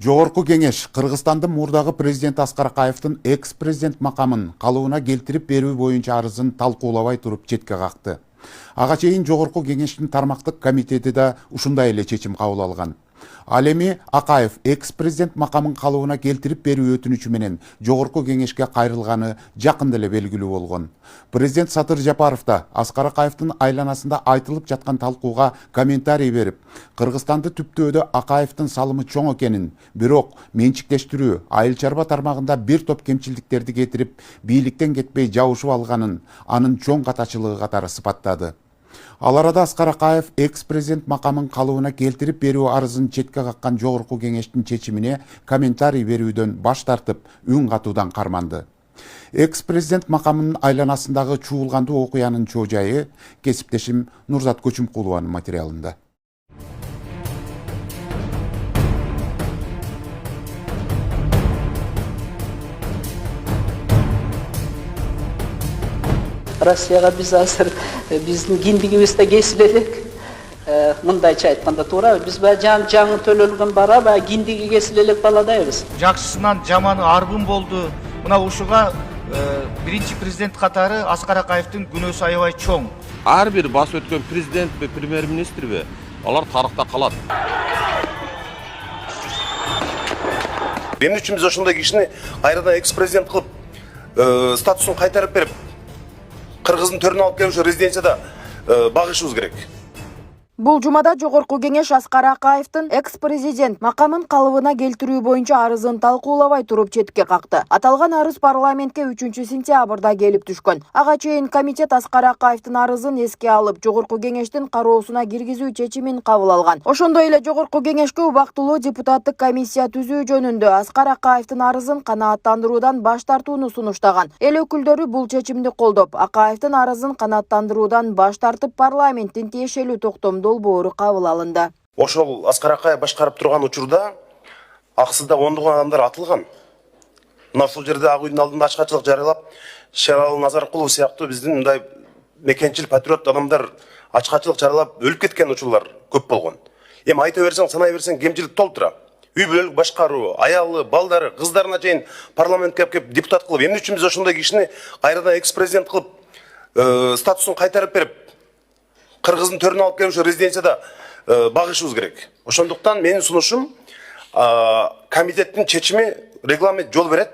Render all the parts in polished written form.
Жогорку кеңеш Кыргызстандын мурдагы президент Аскар Акаевдин экс-президент макамын калыбына келтирип берүү боюнча арызын талкуулабай туруп четке какты. Ага чейин Жогорку кеңештин тармактык комитети да ушундай эле чечим кабыл алган. Ал эми Акаев экс-президент макамын калыбына келтирип берүү өтүнүчү менен Жогорку кеңешке кайрылганы жакында эле белгилүү болгон. Президент Сатыр Жапаров да Аскар Акаевдин айланасында айтылып жаткан талкууга комментарий берип, Кыргызстанды түптөөдө Акаевдин салымы чоң экенин, бирок менчиктештирүү, айыл чарба тармагында бир топ кемчилдиктерди кетирип, бийликтен кетпей жабышып алганын, анын чоң катачылыгы катары сыпаттады. Ал арада Аскар Акаев экс-президент макамын калыбына келтирип берүү арызын четке каккан Жогорку кеңештин чечимине комментарий берүүдөн баш тартып, үн катуудан карманды. Экс-президент макамынын айланасындагы чуулгандуу окуянын чоо жайы кесиптешим Нурзат Көчүмкулованын материалында. Россияга биз азыр биздин киндигибизде кесип элек. Мындайча айтканда туура, биз жаңы төлөлгөн бара баягы киндиги кесип элек баладайбыз. Жакшысынан жаманы арбын болду. Мына ушуга биринчи президент катары Аскар Акаевдин күнөөсү аябай чоң. Ар бир басып өткөн президентпи, премьер-министрби, алар тарыхта калат. Эмне үчүн биз ошондой кишини кайрадан экс-президент кылып, статусун кайтарып берип, Кыргыздын төрүнө алып келип, резиденцияда багышыбыз керек. Бул жумада Жогорку кеңеш Аскар Акаевдин экс-президент макамын калыбына келтирүү боюнча арызын талкуулабай туруп четке какты. Аталган арыз парламентке 3-сентябрда келип түшкөн. Ага чейин комитет Аскар Акаевдин арызын эске алып, Жогорку кеңештин кароосуна киргизүү чечимин кабыл алган. Ошондой эле Жогорку кеңешке убактылуу депутаттык комиссия түзүү жөнүндө Аскар Акаевдин арызын канааттандыруудан баш тартууну сунуштаган. Эл өкүлдөрү бул чечимди колдоп, Акаевдин арызын канааттандыруудан баш тартып, парламенттин тиешелүү токтомду долбоору кабыл алынды. Ошол Аскар Акаев башкарып турган учурда аксыда ондогон адамдар атылган. Мына ушул жерде ак үйдүн алдында ачкачылык жарыялап, Шералы Назаркулов сыяктуу биздин мындай мекенчил патриот адамдар ачкачылык жарыялап өлүп кеткен учурлар көп болгон. Эми айта берсең, санай берсең кемчилик толтура. Үй бүлөлүк башкаруу, аялы, балдары, кыздарына чейин парламентке кеп депутат кылып, эмне үчүн биз ошондой кишини кайрадан экс-президент кылып, статусун кайтарып берип, Кыргыздын төрүнө алып келип, резиденцияда багышыбыз керек. Ошондуктан менин сунушум, комитеттин чечими, регламент жол берет,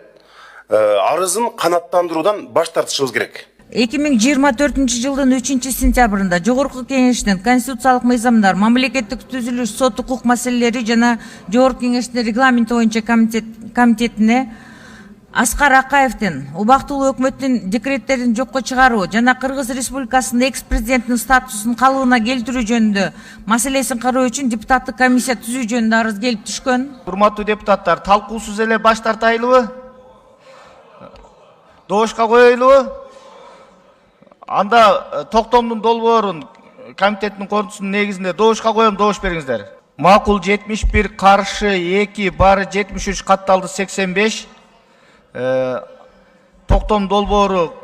арызын канааттандыруудан баш тартышыбыз керек. 2024-жылдын 3-сентябрында Жогорку кеңештин конституциялык мыйзамдар, мамлекеттик түзүлүш, сот укук маселелери жана Жогорку кеңештин регламенти боюнча комитетине Аскар Акаевдин убактылуу өкмөттүн декреттерин жокко чыгаруу жана Кыргыз Республикасынын экс-президентинин статусун калыбына келтирүү жөнүндө маселесин кароо үчүн депутаттык комиссия түзүү жөнүндө арыз келип түшкөн. Урматтуу депутаттар, талкуусуз эле баш тартайлыбы? Добушка коелубу? Анда токтомдун долбоорун комитеттин корутуусунун негизинде добушка коем, добуш бериңиздер. Макул 71, каршы 2, бары 73, катталды 85. Токтом долбоору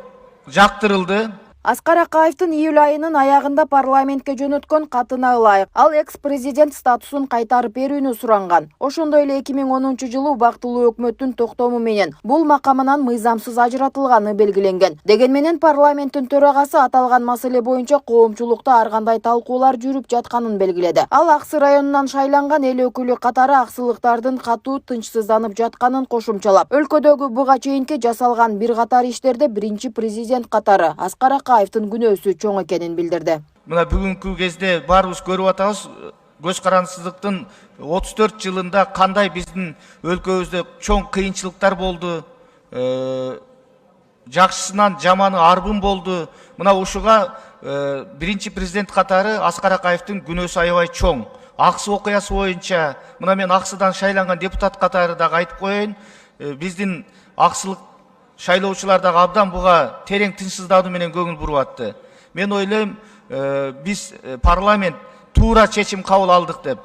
жактырылды. Аскар Акаевдин июль айынын аягында парламентке жөнөткөн катына ылайык ал экс-президент статусун кайтарып берүүнү суранган. Ошондой эле 2010 жылы убактылуу өкмөттүн токтому менен бул макамынан мыйзамсыз ажыратылганы белгиленген. Деген менен парламенттин төрагасы аталган маселе боюнча коомчулукта ар кандай талкуулар жүрүп жатканын белгиледи. Ал Аксы районунан шайланган эл өкүлү катары аксылыктардын катуу тынчсызданып жатканын кошумчалап, өлкөдөгү буга чейинки жасалган бир катар иштерде биринчи президент катары Аскар Акаевдин күнөөсү чоң экенин билдирди. Мына бүгүнкү кезде баарыбыз көрүп атабыз, көз карансыздыктын 34 жылында кандай биздин өлкөбүздө чоң кыйынчылыктар болду. Жакшысынан жаманы арбын болду. Мына ушуга биринчи президент катары Аскар Акаевдин күнөөсү аябай чоң. Аксы окуясы боюнча, мына мен Аксыдан шайланган депутат катары дагы айтып коеюн, биздин аксылык шайлоочулар дагы абдан буга терең тынчсыздануу менен көңүл буруп атты. Мен ойлойм, биз парламент туура чечим кабыл алдык деп.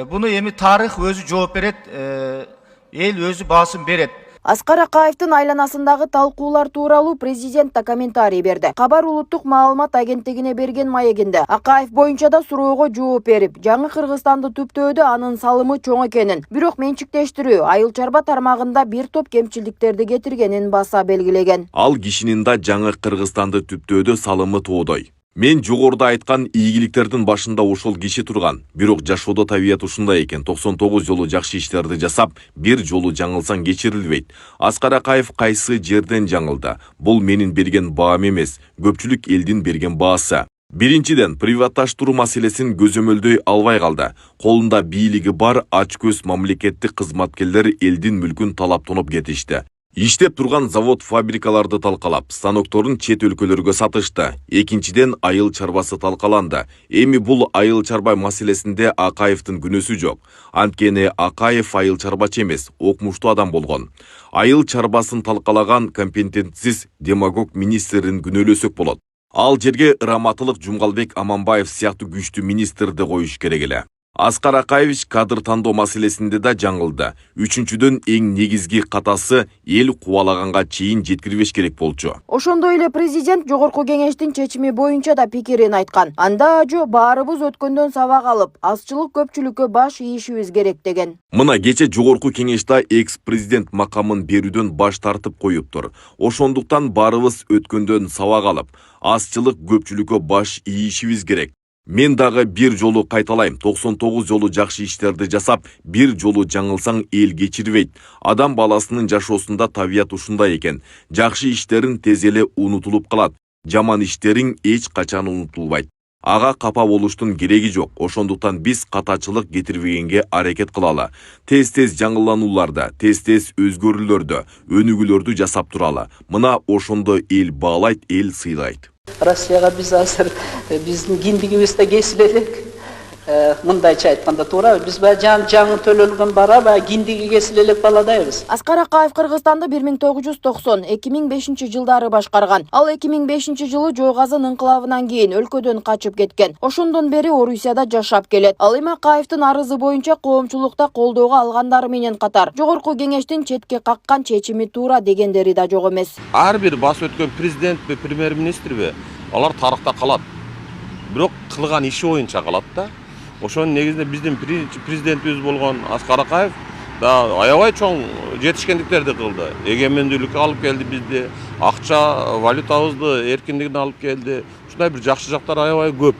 Буну эми тарых өзү жооп берет, эл өзү баасын берет. Аскар Акаевдин айланасындагы талкуулар тууралуу президент да комментарий берди. Кабар улуттук маалымат агенттигине берген маегинде Акаев боюнча да суроого жооп берип, жаңы Кыргызстанды түптөөдө анын салымы чоң экенин, бирок менчиктештирүү айыл чарба тармагында бир топ кемчилдиктерди кетиргенин баса белгилеген. Ал кишинин да жаңы Кыргызстанды түптөөдө салымы тоодой. Мен жогоруда айткан ийгиликтердин башында ошол киши турган. Бирок жашоодо табият ушундай экен. 99 жолу жакшы иштерди жасап, бир жолу жаңылсаң кечирилбейт. Аскар Акаев кайсы жерден жаңылды? Бул менин берген баам эмес, көпчүлүк элдин берген баасы. Биринчиден, приватташтыруу маселесин көзөмөлдөй албай калды. Колунда бийлиги бар ачкөз мамлекеттик кызматкерлер элдин мүлкүн талаптанып кетишти. Иштеп турган завод фабрикаларды талкалап, станокторун чет өлкөлөргө сатышты. Экинчиден, айыл чарбасы талкаланды. Эми бул айыл чарба маселесинде Акаевдин күнөөсү жок. Анткени Акаев айыл чарбачы эмес, окумуштуу адам болгон. Айыл чарбасын талкалаган компетентсиз демагог министрдин күнөөлөсөк болот. Ал жерге Раматылык Жумгалбек Аманбаев сыяктуу күчтүү министрди коюш керек эле. Аскар Акаевич кадр тандоо маселесинде да жаңылды. Үчүнчүдөн эң негизги катасы эл кубалаганга чейин жеткирбеш керек болчу. Ошондой эле президент жогорку кеңештин чечими боюнча да пикирин айткан. Анда ажо баарыбыз өткөндөн сабак алып, азчылык көпчүлүккө баш ийишибиз керек деген. Мына кече жогорку кеңеште экс-президент макамын берүүдөн баш тартып коюптур. Ошондуктан баарыбыз өткөндөн сабак алып, азчылык көпчүлүккө баш ийишибиз керек. Мен дагы бир жолу кайталайм, 99 жолу жакшы иштерди жасап, бир жолу жаңылсаң эл кечирбейт. Адам баласынын жашоосунда табият ушундай экен. Жакшы иштерин тез эле унутулуп калат. Жаман иштериң эч качан унутулбайт. Ага капа болуштун кереги жок. Ошондуктан биз катачылык кетирбегенге аракет кылалы. Тез-тез жаңыланууларда, тез-тез өзгөрүүлөрдө, өнүгүүлөрдү жасап туралы. Мына ошондо эл баалайт, эл сыйлайт. Россияга биз азыр биздин киндигибизде кесип элек. Мындайча айтканда туура, биз жаңы төлөлгөн бара киндиги кесип элек баладайбыз. Аскар Акаев Кыргызстанды 1990-2005 жылдары башкарган. Ал 2005 жылы Жойгазын инкылабынан кийин өлкөдөн качып кеткен. Ошондон бери Орусияда жашап келет. Ал эми Акаевдин арызы боюнча коомчулукта колдоого алгандары менен катар жогорку кеңештин четке каккан чечими туура дегендери да жок эмес. Ар бир бас өткөн президентпи, премьер-министрби, алар тарыхта калат. Бирок кылган иши боюнча калат да. Ошонун негизинде биздин президентибиз болгон Аскар Акаев да аябай чоң жетишкендиктерди кылды. Эгемендүүлүккө алып келди бизди, акча, валютабызды эркиндигине алып келди. Ушундай бир жакшы жактар аябай көп.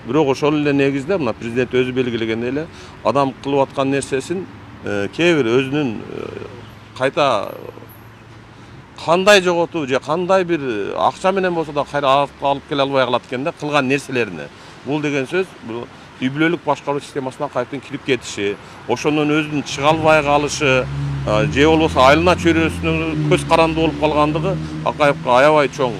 Бирок ошол эле негизде мына президент өзү белгилегендей эле адам кылып аткан нерсесин кээ бир өзүнүн кайта кандай жоготуп же кандай бир акча менен болсо да кайра алып келе албай калат экен да кылган нерселерине. Бул деген сөз үй бүлөлүк башкаруу системасына Акаевдин кирип кетиши, ошондон өзүнүн чыга албай калышы, же болбосо айылына чөйрөсүнө көз каранды болуп калгандыгы Акаевга аябай чоң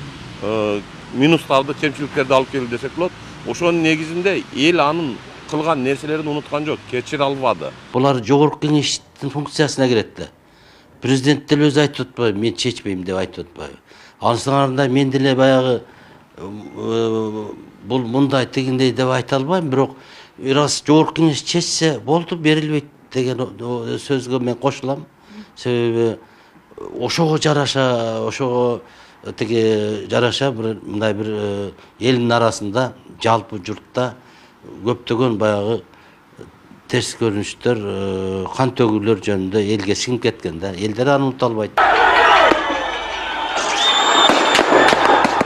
минустарды, кемчиликтерди алып келди десек болот. Ошонун негизинде эл анын кылган нерселерин унуткан жок, кечире албады. Булар жогорку кеңештин функциясына кирет да. Президент деле өзү айтып атпайбы, мен чечпейм деп айтып атпайбы. Анысыңарында мен деле баягы бул мындай тигиндей деп айта албайм, бирок раз жогорку кеңеш чечсе болду, берилбейт деген сөзгө мен кошулам. Себеби ошого жараша, бир мындай бир элдин арасында, жалпы журтта көптөгөн баягы терс көрүнүштөр, кан төгүүлөр жөнүндө элге сиңип кеткен да. Элдер аны унута албайт.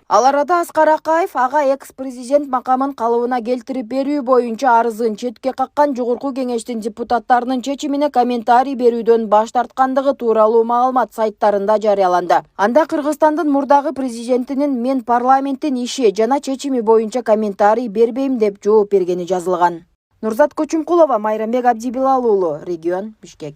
Ал арада Аскар Акаев ага экс-президент макамын калыбына келтирип берүү боюнча арызын четке каккан жогорку кеңештин депутаттарынын чечимине комментарий берүүдөн баш тарткандыгы тууралуу маалымат сайттарында жарыяланды. Анда Кыргызстандын мурдагы президентинин мен парламенттин иши жана чечими боюнча комментарий бербейм деп жооп бергени жазылган. Нурзат Көчүмкулова, Майрамбек Абдибилал уулу, Регион, Бишкек.